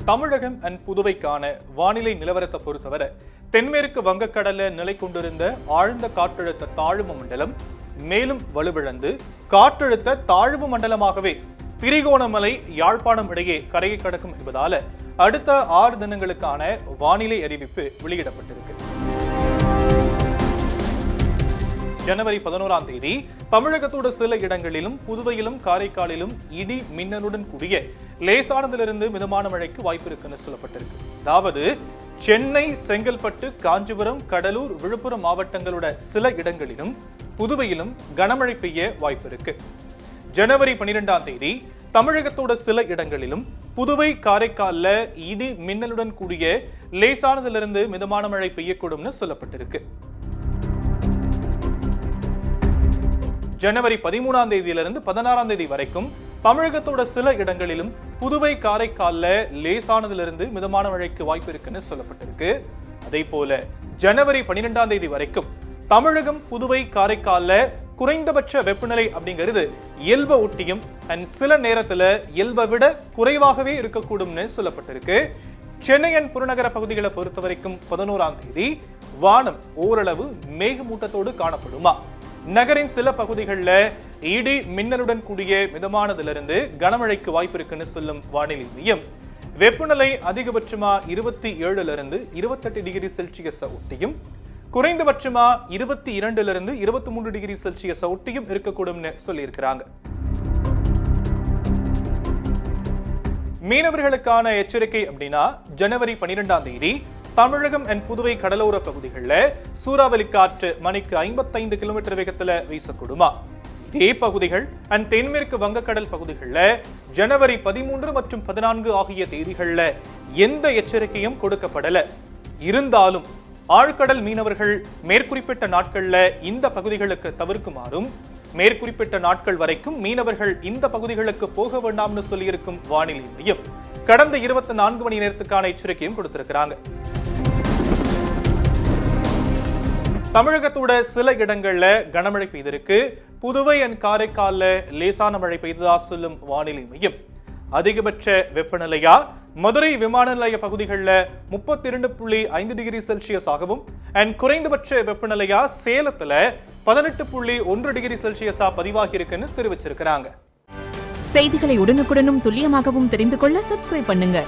தமிழகம் and புதுவைக்கான வானிலை நிலவரத்தை பொறுத்தவரை தென்மேற்கு வங்கக்கடல நிலை கொண்டிருந்த ஆழ்ந்த காற்றழுத்த தாழ்வு மண்டலம் மேலும் வலுவிழந்து காற்றழுத்த தாழ்வு மண்டலமாகவே திரிகோணமலை யாழ்ப்பாணம் இடையே கரையை கடக்கும் என்பதால அடுத்த 6 தினங்களுக்கான வானிலை அறிவிப்பு வெளியிடப்பட்டிருக்கு. ஜனவரி 11ஆம் தேதி தமிழகத்தோட சில இடங்களிலும் புதுவையிலும் காரைக்காலிலும் இடி மின்னலுடன் கூடிய லேசானதிலிருந்து மிதமான மழைக்கு வாய்ப்பு இருக்குன்னு சொல்லப்பட்டிருக்கு. அதாவது சென்னை, செங்கல்பட்டு, காஞ்சிபுரம், கடலூர், விழுப்புரம் மாவட்டங்களோட சில இடங்களிலும் புதுவையிலும் கனமழை பெய்ய வாய்ப்பு இருக்கு. ஜனவரி 12ஆம் தேதி தமிழகத்தோட சில இடங்களிலும் புதுவை, காரைக்கால்ல இடி மின்னலுடன் கூடிய லேசானதிலிருந்து மிதமான மழை பெய்யக்கூடும்னு சொல்லப்பட்டிருக்கு. ஜனவரி 13ஆம் தேதியிலிருந்து 16ஆம் தேதி வரைக்கும் தமிழகத்தோட சில இடங்களிலும் புதுவை, காரைக்கால்ல லேசானதிலிருந்து மிதமான மழைக்கு வாய்ப்பு இருக்குன்னு சொல்லப்பட்டிருக்கு. அதே போல ஜனவரி 12ஆம் தேதி வரைக்கும் தமிழகம், புதுவை, காரைக்கால்ல குறைந்தபட்ச வெப்பநிலை அப்படிங்கிறது இயல்பை ஒட்டியும் சில நேரத்துல இயல்பை விட குறைவாகவே இருக்கக்கூடும்னு சொல்லப்பட்டிருக்கு. சென்னையின் புறநகர பகுதிகளை பொறுத்த வரைக்கும் 11ஆம் தேதி வானம் ஓரளவு மேகமூட்டத்தோடு காணப்படுமா. நகரின் சில பகுதிகளில் இடி மின்னலுடன் கூடிய மிதமானதிலிருந்து கனமழைக்கு வாய்ப்பு இருக்குன்னு சொல்லும் வானிலை மையம் வெப்பநிலை அதிகபட்சமா 27 28 டிகிரி செல்சியஸ் ஒட்டியும் குறைந்தபட்சமா 22 23 டிகிரி செல்சியஸ் ஒட்டியும் இருக்கக்கூடும்னு சொல்லியிருக்கிறாங்க. மீனவர்களுக்கான எச்சரிக்கை அப்படின்னா ஜனவரி 12ஆம் தேதி தமிழகம் அண்ட் புதுவை கடலோர பகுதிகளில் சூறாவளி காற்று மணிக்கு 55 கிலோமீட்டர் வேகத்துல வீசக்கூடுமா. இதே பகுதிகள் அண்ட் தென்மேற்கு வங்கக்கடல் பகுதிகளில் ஜனவரி 13 மற்றும் 14 ஆகிய தேதிகளில் எந்த எச்சரிக்கையும் கொடுக்கப்படல. இருந்தாலும் ஆழ்கடல் மீனவர்கள் மேற்குறிப்பிட்ட நாட்கள்ல இந்த பகுதிகளுக்கு தவிர்க்குமாறும் மேற்குறிப்பிட்ட நாட்கள் வரைக்கும் மீனவர்கள் இந்த பகுதிகளுக்கு போக வேண்டாம்னு சொல்லியிருக்கும் வானிலை மையம் கடந்த 24 மணி நேரத்துக்கான எச்சரிக்கையும் கொடுத்திருக்கிறாங்க. தமிழகத்தோட சில இடங்கள்ல கனமழை பெய்திருக்கு. புதுவை அண்ட் காரைக்கால்ல லேசான மழை பெய்ததா சொல்லும் வானிலை மையம் அதிகபட்ச வெப்பநிலையா மதுரை விமான நிலைய பகுதிகளில் 32.5 டிகிரி செல்சியஸ் ஆகவும் அண்ட் குறைந்தபட்ச வெப்பநிலையா சேலத்துல 18.1 டிகிரி செல்சியஸா பதிவாகி இருக்குன்னு தெரிவிச்சிருக்கிறாங்க. செய்திகளை உடனுக்குடனும் துல்லியமாகவும் தெரிந்து கொள்ள சப்ஸ்கிரைப் பண்ணுங்க.